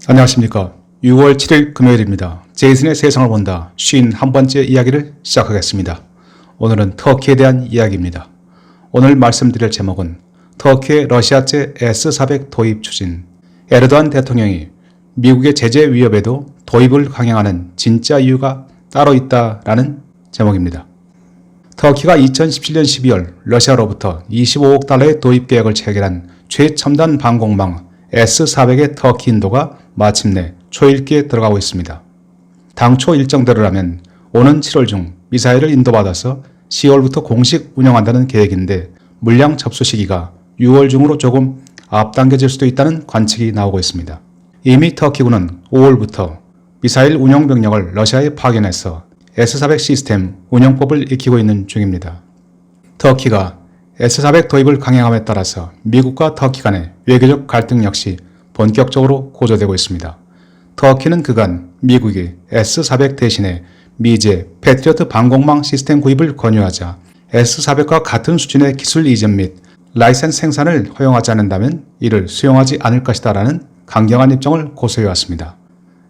안녕하십니까. 6월 7일 금요일입니다. 제이슨의 세상을 본다 51번째 이야기를 시작하겠습니다. 오늘은 터키에 대한 이야기입니다. 오늘 말씀드릴 제목은 터키의 러시아제 S-400 도입 추진, 에르도안 대통령이 미국의 제재 위협에도 도입을 강행하는 진짜 이유가 따로 있다라는 제목입니다. 터키가 2017년 12월 러시아로부터 25억 달러의 도입 계획을 체결한 최첨단 방공망 S-400의 터키 인도가 마침내 초읽기에 들어가고 있습니다. 당초 일정대로라면 오는 7월 중 미사일을 인도받아서 10월부터 공식 운영한다는 계획인데 물량 접수 시기가 6월 중으로 조금 앞당겨질 수도 있다는 관측이 나오고 있습니다. 이미 터키군은 5월부터 미사일 운용 병력을 러시아에 파견해서 S-400 시스템 운영법을 익히고 있는 중입니다. 터키가 S-400 도입을 강행함에 따라서 미국과 터키 간의 외교적 갈등 역시 본격적으로 고조되고 있습니다. 터키는 그간 미국이 S-400 대신에 미제 패트리어트 방공망 시스템 구입을 권유하자 S-400과 같은 수준의 기술 이전 및 라이센스 생산을 허용하지 않는다면 이를 수용하지 않을 것이다라는 강경한 입장을 고수해왔습니다.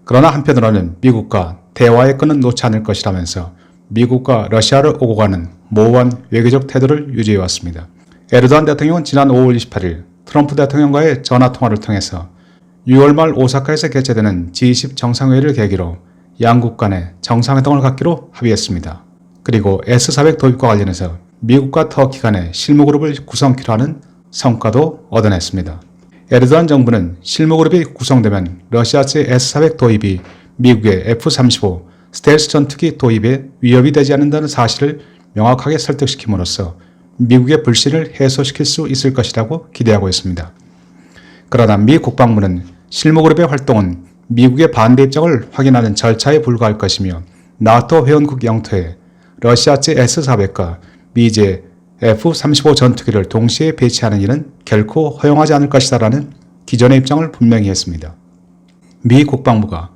그러나 한편으로는 미국과 대화의 끈은 놓지 않을 것이라면서 미국과 러시아를 오고 가는 모호한 외교적 태도를 유지해왔습니다. 에르도안 대통령은 지난 5월 28일 트럼프 대통령과의 전화통화를 통해서 6월 말 오사카에서 개최되는 G20 정상회의를 계기로 양국 간의 정상회담을 갖기로 합의했습니다. 그리고 S-400 도입과 관련해서 미국과 터키 간의 실무그룹을 구성키로 하는 성과도 얻어냈습니다. 에르도안 정부는 실무그룹이 구성되면 러시아제 S-400 도입이 미국의 F-35 스텔스 전투기 도입에 위협이 되지 않는다는 사실을 명확하게 설득시킴으로써 미국의 불신을 해소시킬 수 있을 것이라고 기대하고 있습니다. 그러나 미 국방부는 실무그룹의 활동은 미국의 반대 입장을 확인하는 절차에 불과할 것이며 나토 회원국 영토에 러시아제 S-400과 미제 F-35 전투기를 동시에 배치하는 일은 결코 허용하지 않을 것이다라는 기존의 입장을 분명히 했습니다. 미 국방부가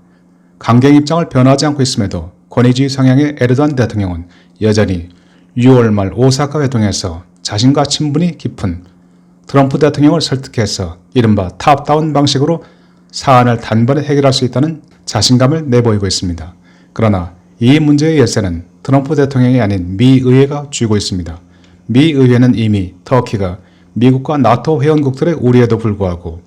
강경 입장을 변하지 않고 있음에도 권위주의 성향의 에르도안 대통령은 여전히 6월 말 오사카 회동에서 자신과 친분이 깊은 트럼프 대통령을 설득해서 이른바 탑다운 방식으로 사안을 단번에 해결할 수 있다는 자신감을 내보이고 있습니다. 그러나 이 문제의 열쇠는 트럼프 대통령이 아닌 미 의회가 쥐고 있습니다. 미 의회는 이미 터키가 미국과 나토 회원국들의 우려에도 불구하고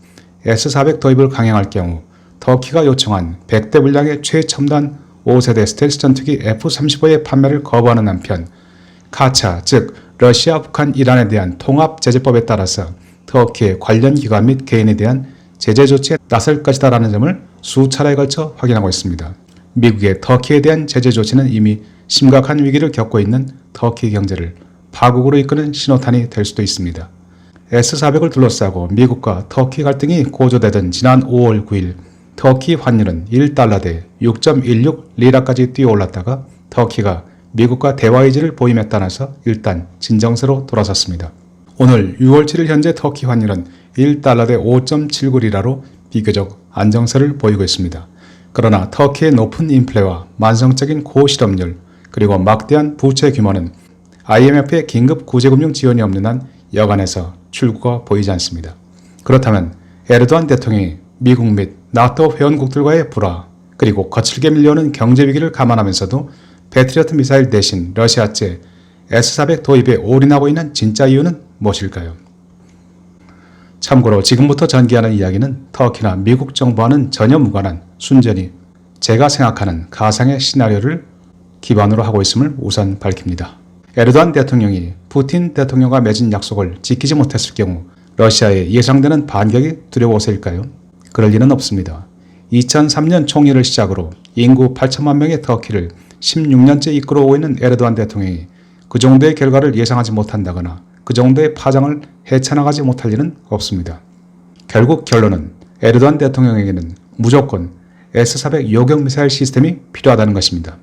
S-400 도입을 강행할 경우 터키가 요청한 100대 분량의 최첨단 5세대 스텔스 전투기 F-35의 판매를 거부하는 한편 카차, 즉 러시아, 북한, 이란에 대한 통합제재법에 따라서 터키의 관련 기관 및 개인에 대한 제재 조치에 나설 것이다라는 점을 수차례에 걸쳐 확인하고 있습니다. 미국의 터키에 대한 제재 조치는 이미 심각한 위기를 겪고 있는 터키 경제를 파국으로 이끄는 신호탄이 될 수도 있습니다. S-400을 둘러싸고 미국과 터키 갈등이 고조되던 지난 5월 9일 터키 환율은 1달러 대 6.16 리라까지 뛰어올랐다가 터키가 미국과 대화 의지를 보임에 따라서 일단 진정세로 돌아섰습니다. 오늘 6월 7일 현재 터키 환율은 1달러 대 5.79 리라로 비교적 안정세를 보이고 있습니다. 그러나 터키의 높은 인플레와 만성적인 고실업률 그리고 막대한 부채 규모는 IMF의 긴급 구제금융 지원이 없는 한 여간해서 출구가 보이지 않습니다. 그렇다면 에르도안 대통령이 미국 및 나토 회원국들과의 불화 그리고 거칠게 밀려오는 경제 위기를 감안하면서도 패트리어트 미사일 대신 러시아제 S-400 도입에 올인하고 있는 진짜 이유는 무엇일까요? 참고로 지금부터 전개하는 이야기는 터키나 미국 정부와는 전혀 무관한 순전히 제가 생각하는 가상의 시나리오를 기반으로 하고 있음을 우선 밝힙니다. 에르도안 대통령이 푸틴 대통령과 맺은 약속을 지키지 못했을 경우 러시아의 예상되는 반격이 두려워서일까요? 그럴 리는 없습니다. 2003년 총리를 시작으로 인구 8천만 명의 터키를 16년째 이끌어오고 있는 에르도안 대통령이 그 정도의 결과를 예상하지 못한다거나 그 정도의 파장을 헤쳐나가지 못할 리는 없습니다. 결국 결론은 에르도안 대통령에게는 무조건 S-400 요격 미사일 시스템이 필요하다는 것입니다.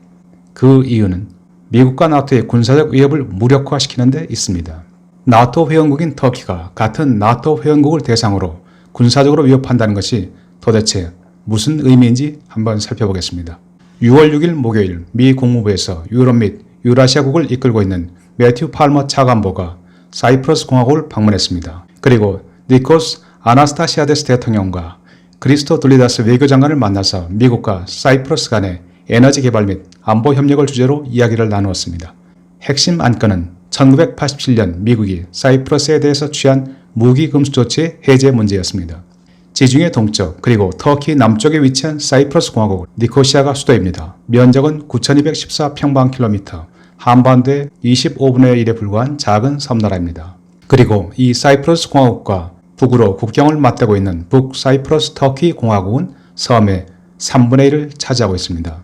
그 이유는 미국과 나토의 군사적 위협을 무력화시키는 데 있습니다. 나토 회원국인 터키가 같은 나토 회원국을 대상으로 군사적으로 위협한다는 것이 도대체 무슨 의미인지 한번 살펴보겠습니다. 6월 6일 목요일 미 국무부에서 유럽 및 유라시아국을 이끌고 있는 매튜 팔머 차관보가 사이프러스 공화국을 방문했습니다. 그리고 니코스 아나스타시아데스 대통령과 크리스토돌리다스 외교장관을 만나서 미국과 사이프러스 간의 에너지 개발 및 안보 협력을 주제로 이야기를 나누었습니다. 핵심 안건은 1987년 미국이 사이프러스에 대해서 취한 무기 금수 조치 해제 문제였습니다. 지중해 동쪽 그리고 터키 남쪽에 위치한 사이프러스 공화국 니코시아가 수도입니다. 면적은 9,214평방킬로미터, 한반도의 25분의 1에 불과한 작은 섬나라입니다. 그리고 이 사이프러스 공화국과 북으로 국경을 맞대고 있는 북사이프러스 터키 공화국은 섬의 3분의 1을 차지하고 있습니다.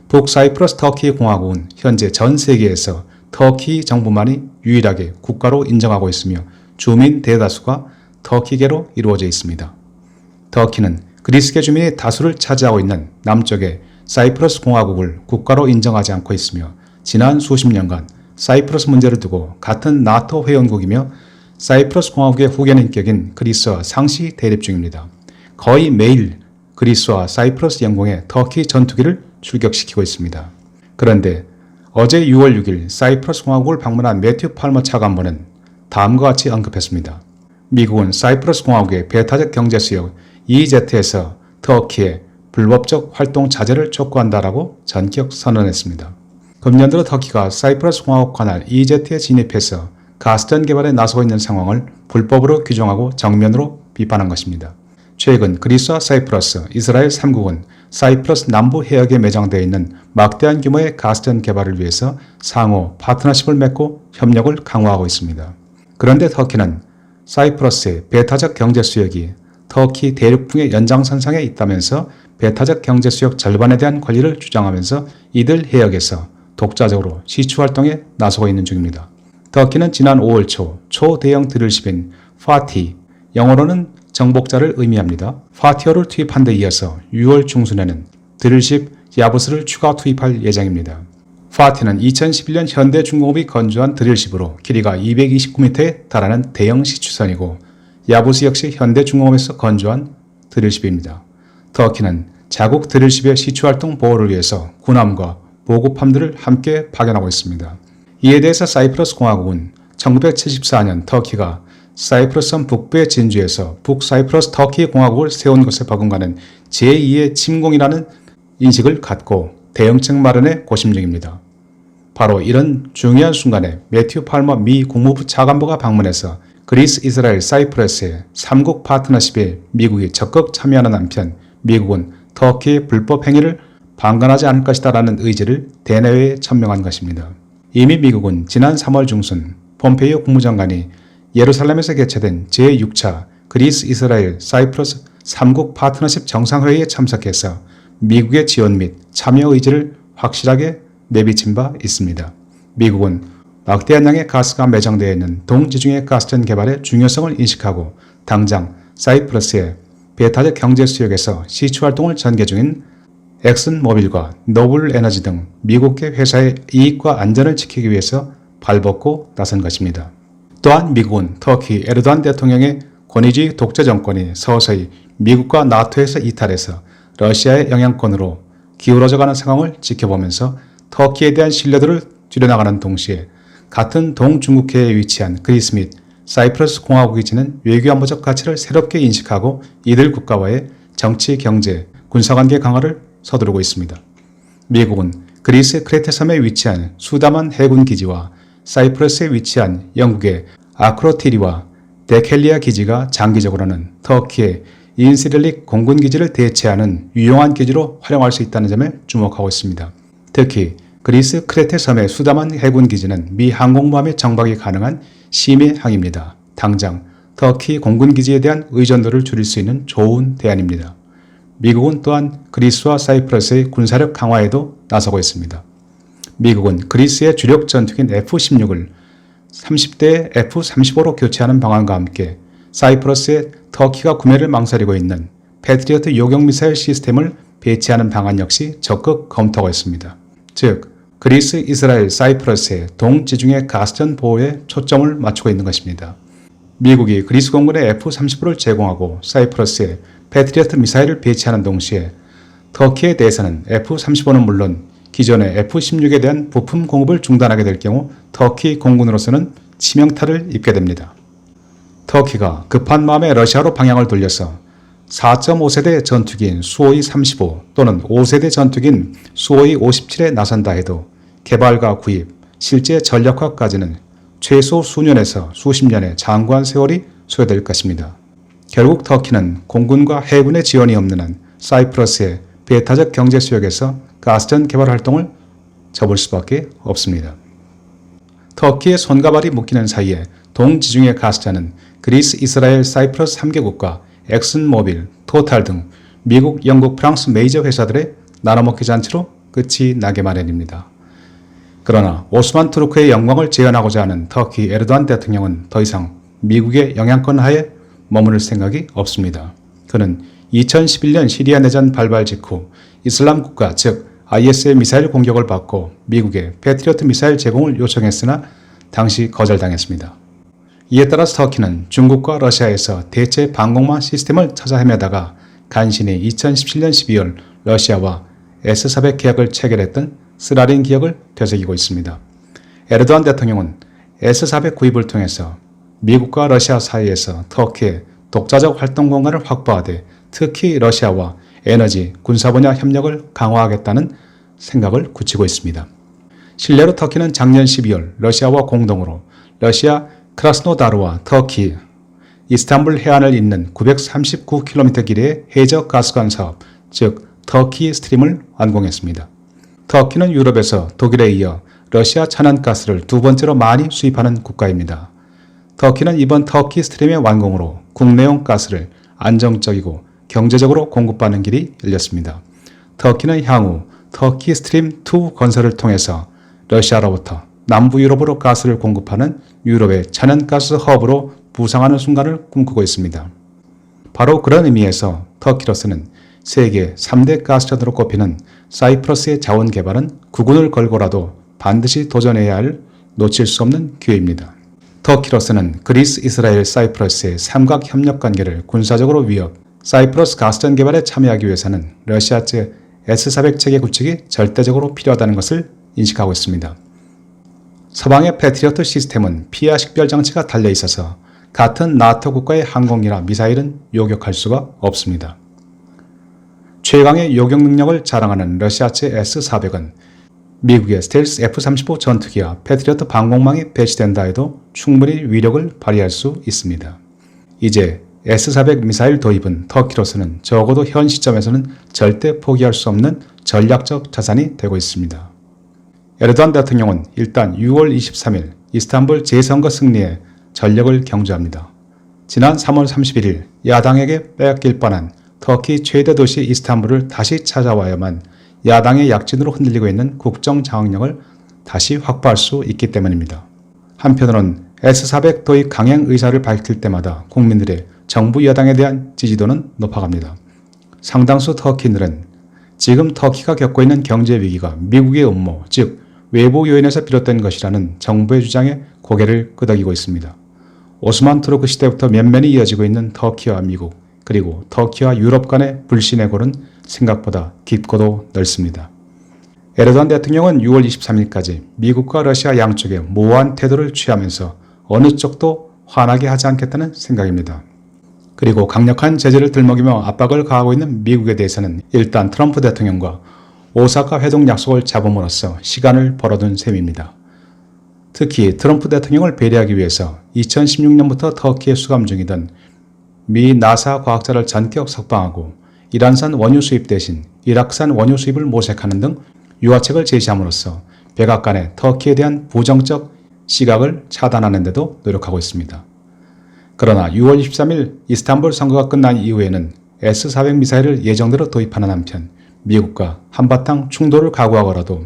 북사이프러스 터키 공화국은 현재 전 세계에서 터키 정부만이 유일하게 국가로 인정하고 있으며 주민 대다수가 터키계로 이루어져 있습니다. 터키는 그리스계 주민의 다수를 차지하고 있는 남쪽의 사이프러스 공화국을 국가로 인정하지 않고 있으며 지난 수십 년간 사이프러스 문제를 두고 같은 나토 회원국이며 사이프러스 공화국의 후견 인격인 그리스와 상시 대립 중입니다. 거의 매일 그리스와 사이프러스 영공에 터키 전투기를 출격시키고 있습니다. 그런데 어제 6월 6일 사이프러스 공화국을 방문한 매튜 팔머 차관보는 다음과 같이 언급했습니다. 미국은 사이프러스 공화국의 배타적 경제수역 EEZ에서 터키의 불법적 활동 자제를 촉구한다라고 전격 선언했습니다. 금년 들어 터키가 사이프러스 공화국 관할 EEZ에 진입해서 가스전 개발에 나서고 있는 상황을 불법으로 규정하고 정면으로 비판한 것입니다. 최근 그리스와 사이프러스, 이스라엘 3국은 사이프러스 남부 해역에 매장되어 있는 막대한 규모의 가스전 개발을 위해서 상호 파트너십을 맺고 협력을 강화하고 있습니다. 그런데 터키는 사이프러스의 배타적 경제 수역이 터키 대륙풍의 연장선상에 있다면서 배타적 경제 수역 절반에 대한 권리를 주장하면서 이들 해역에서 독자적으로 시추 활동에 나서고 있는 중입니다. 터키는 지난 5월 초 초대형 드릴십인 파티, 영어로는 정복자를 의미합니다. 파티어를 투입한 데 이어서 6월 중순에는 드릴십 야부스를 추가 투입할 예정입니다. 파티는 2011년 현대중공업이 건조한 드릴십으로 길이가 229m에 달하는 대형 시추선이고 야부스 역시 현대중공업에서 건조한 드릴십입니다. 터키는 자국 드릴십의 시추활동 보호를 위해서 군함과 보급함들을 함께 파견하고 있습니다. 이에 대해서 사이프러스 공화국은 1974년 터키가 사이프러스 섬 북부의 진주에서 북사이프러스 터키 공화국을 세운 것에 버금가는 제2의 침공이라는 인식을 갖고 대응책 마련에 고심 중입니다. 바로 이런 중요한 순간에 매튜 팔머 미 국무부 차관보가 방문해서 그리스, 이스라엘, 사이프러스의 3국 파트너십에 미국이 적극 참여하는 한편 미국은 터키의 불법 행위를 방관하지 않을 것이다 라는 의지를 대내외에 천명한 것입니다. 이미 미국은 지난 3월 중순 폼페이오 국무장관이 예루살렘에서 개최된 제6차 그리스, 이스라엘, 사이프러스 3국 파트너십 정상회의에 참석해서 미국의 지원 및 참여 의지를 확실하게 내비친 바 있습니다. 미국은 막대한 양의 가스가 매장되어 있는 동지중해 가스전 개발의 중요성을 인식하고 당장 사이프러스의 배타적 경제 수역에서 시추 활동을 전개 중인 엑슨모빌과 노블에너지 등 미국계 회사의 이익과 안전을 지키기 위해서 발벗고 나선 것입니다. 또한 미국은 터키 에르도안 대통령의 권위주의 독재 정권이 서서히 미국과 나토에서 이탈해서 러시아의 영향권으로 기울어져가는 상황을 지켜보면서 터키에 대한 신뢰도를 줄여나가는 동시에 같은 동중국해에 위치한 그리스 및 사이프러스 공화국이 지닌 외교안보적 가치를 새롭게 인식하고 이들 국가와의 정치, 경제, 군사관계 강화를 서두르고 있습니다. 미국은 그리스 크레테 섬에 위치한 수다만 해군 기지와 사이프러스에 위치한 영국의 아크로티리와 데켈리아 기지가 장기적으로는 터키의 인시릴릭 공군기지를 대체하는 유용한 기지로 활용할 수 있다는 점에 주목하고 있습니다. 특히 그리스 크레테 섬의 수다만 해군기지는 미 항공모함의 정박이 가능한 심해 항입니다. 당장 터키 공군기지에 대한 의존도를 줄일 수 있는 좋은 대안입니다. 미국은 또한 그리스와 사이프러스의 군사력 강화에도 나서고 있습니다. 미국은 그리스의 주력 전투기인 F-16을 30대 F-35로 교체하는 방안과 함께 사이프러스에 터키가 구매를 망설이고 있는 패트리어트 요격미사일 시스템을 배치하는 방안 역시 적극 검토하고 있습니다. 즉, 그리스, 이스라엘, 사이프러스의 동지중해 가스전 보호에 초점을 맞추고 있는 것입니다. 미국이 그리스 공군에 F-35를 제공하고 사이프러스에 패트리어트 미사일을 배치하는 동시에 터키에 대해서는 F-35는 물론 기존의 F-16에 대한 부품 공급을 중단하게 될 경우 터키 공군으로서는 치명타를 입게 됩니다. 터키가 급한 마음에 러시아로 방향을 돌려서 4.5세대 전투기인 수호이 35 또는 5세대 전투기인 수호이 57에 나선다 해도 개발과 구입, 실제 전력화까지는 최소 수년에서 수십 년의 장구한 세월이 소요될 것입니다. 결국 터키는 공군과 해군의 지원이 없는 한 사이프러스의 배타적 경제 수역에서 가스전 개발 활동을 접을 수밖에 없습니다. 터키의 손과 발이 묶이는 사이에 동지중해 가스전은 그리스, 이스라엘, 사이프러스 3개국과 엑슨모빌, 토탈 등 미국, 영국, 프랑스 메이저 회사들의 나눠먹기 잔치로 끝이 나게 마련입니다. 그러나 오스만 투르크의 영광을 재현하고자 하는 터키 에르도안 대통령은 더 이상 미국의 영향권 하에 머무를 생각이 없습니다. 그는 2011년 시리아 내전 발발 직후 이슬람 국가 즉 IS의 미사일 공격을 받고 미국의 패트리어트 미사일 제공을 요청했으나 당시 거절당했습니다. 이에 따라서 터키는 중국과 러시아에서 대체 방공망 시스템을 찾아 헤매다가 간신히 2017년 12월 러시아와 S-400 계약을 체결했던 스라린 기억을 되새기고 있습니다. 에르도안 대통령은 S-400 구입을 통해서 미국과 러시아 사이에서 터키의 독자적 활동 공간을 확보하되 특히 러시아와 에너지, 군사 분야 협력을 강화하겠다는 생각을 굳히고 있습니다. 실례로 터키는 작년 12월 러시아와 공동으로 러시아 크라스노다르와 터키 이스탄불 해안을 잇는 939km 길이의 해저 가스관 사업, 즉 터키 스트림을 완공했습니다. 터키는 유럽에서 독일에 이어 러시아 천연가스를 두 번째로 많이 수입하는 국가입니다. 터키는 이번 터키 스트림의 완공으로 국내용 가스를 안정적이고 경제적으로 공급받는 길이 열렸습니다. 터키는 향후 터키 스트림 2 건설을 통해서 러시아로부터 남부 유럽으로 가스를 공급하는 유럽의 천연가스 허브로 부상하는 순간을 꿈꾸고 있습니다. 바로 그런 의미에서 터키로서는 세계 3대 가스전으로 꼽히는 사이프러스의 자원 개발은 국운을 걸고라도 반드시 도전해야 할 놓칠 수 없는 기회입니다. 터키로서는 그리스, 이스라엘, 사이프러스의 삼각 협력 관계를 군사적으로 위협, 사이프러스 가스전 개발에 참여하기 위해서는 러시아 측 S-400 체계 구축이 절대적으로 필요하다는 것을 인식하고 있습니다. 서방의 패트리어트 시스템은 피하 식별 장치가 달려 있어서 같은 나토 국가의 항공기나 미사일은 요격할 수가 없습니다. 최강의 요격 능력을 자랑하는 러시아 측 S-400은 미국의 스텔스 F-35 전투기와 패트리어트 방공망이 배치된다 해도 충분히 위력을 발휘할 수 있습니다. 이제 S-400 미사일 도입은 터키로서는 적어도 현 시점에서는 절대 포기할 수 없는 전략적 자산이 되고 있습니다. 에르도안 대통령은 일단 6월 23일 이스탄불 재선거 승리에 전력을 경주합니다. 지난 3월 31일 야당에게 빼앗길 뻔한 터키 최대 도시 이스탄불을 다시 찾아와야만 야당의 약진으로 흔들리고 있는 국정 장악력을 다시 확보할 수 있기 때문입니다. 한편으론 S-400 도입 강행 의사를 밝힐 때마다 국민들의 정부 여당에 대한 지지도는 높아갑니다. 상당수 터키인들은 지금 터키가 겪고 있는 경제 위기가 미국의 음모, 즉 외부 요인에서 비롯된 것이라는 정부의 주장에 고개를 끄덕이고 있습니다. 오스만 투르크 시대부터 면면이 이어지고 있는 터키와 미국, 그리고 터키와 유럽 간의 불신의 골은 생각보다 깊고도 넓습니다. 에르도안 대통령은 6월 23일까지 미국과 러시아 양쪽에 모호한 태도를 취하면서 어느 쪽도 화나게 하지 않겠다는 생각입니다. 그리고 강력한 제재를 들먹이며 압박을 가하고 있는 미국에 대해서는 일단 트럼프 대통령과 오사카 회동 약속을 잡음으로써 시간을 벌어둔 셈입니다. 특히 트럼프 대통령을 배려하기 위해서 2016년부터 터키에 수감 중이던 미 나사 과학자를 전격 석방하고 이란산 원유 수입 대신 이라크산 원유 수입을 모색하는 등 유화책을 제시함으로써 백악관의 터키에 대한 부정적 시각을 차단하는 데도 노력하고 있습니다. 그러나 6월 23일 이스탄불 선거가 끝난 이후에는 S-400 미사일을 예정대로 도입하는 한편 미국과 한바탕 충돌을 각오하고라도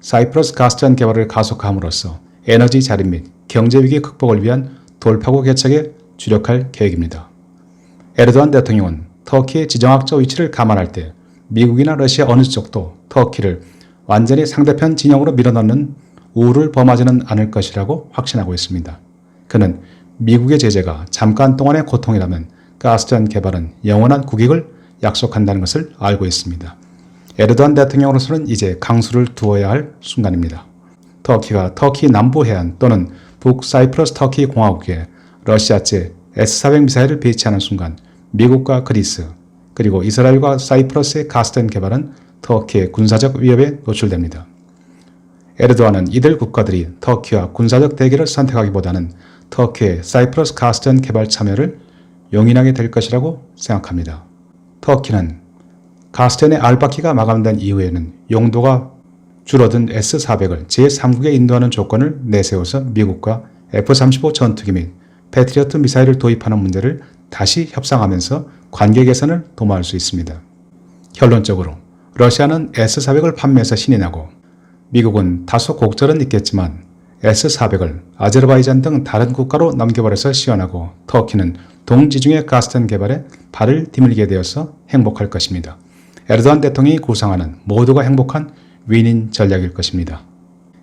사이프러스 가스전 개발을 가속함으로써 에너지 자립 및 경제위기 극복을 위한 돌파구 개척에 주력할 계획입니다. 에르도안 대통령은 터키의 지정학적 위치를 감안할 때 미국이나 러시아 어느 쪽도 터키를 완전히 상대편 진영으로 밀어넣는 우를 범하지는 않을 것이라고 확신하고 있습니다. 그는 미국의 제재가 잠깐 동안의 고통이라면 가스전 개발은 영원한 국익을 약속한다는 것을 알고 있습니다. 에르도안 대통령으로서는 이제 강수를 두어야 할 순간입니다. 터키가 터키 남부 해안 또는 북사이프러스 터키 공화국에 러시아제 S-400 미사일을 배치하는 순간 미국과 그리스, 그리고 이스라엘과 사이프러스의 가스된 개발은 터키의 군사적 위협에 노출됩니다. 에르도안은 이들 국가들이 터키와 군사적 대결을 선택하기보다는 터키의 사이프러스 가스전 개발 참여를 용인하게 될 것이라고 생각합니다. 터키는 가스전의 알바키가 마감된 이후에는 용도가 줄어든 S-400을 제3국에 인도하는 조건을 내세워서 미국과 F-35 전투기 및 패트리어트 미사일을 도입하는 문제를 다시 협상하면서 관계 개선을 도모할 수 있습니다. 결론적으로 러시아는 S-400을 판매해서 신이 나고 미국은 다소 곡절은 있겠지만 S-400을 아제르바이잔 등 다른 국가로 넘겨버려서 시원하고 터키는 동지중해 가스전 개발에 발을 디밀게 되어서 행복할 것입니다. 에르도안 대통령이 구상하는 모두가 행복한 윈윈 전략일 것입니다.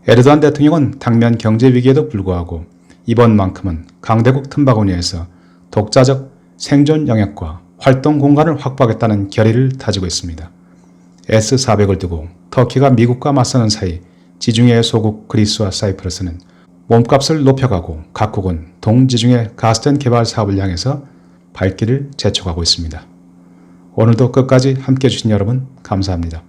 에르도안 대통령은 당면 경제 위기에도 불구하고 이번만큼은 강대국 틈바구니에서 독자적 생존 영역과 활동 공간을 확보하겠다는 결의를 다지고 있습니다. S-400을 두고 터키가 미국과 맞서는 사이 지중해의 소국 그리스와 사이프러스는 몸값을 높여가고 각국은 동지중해 가스전 개발 사업을 향해서 발길을 재촉하고 있습니다. 오늘도 끝까지 함께해 주신 여러분 감사합니다.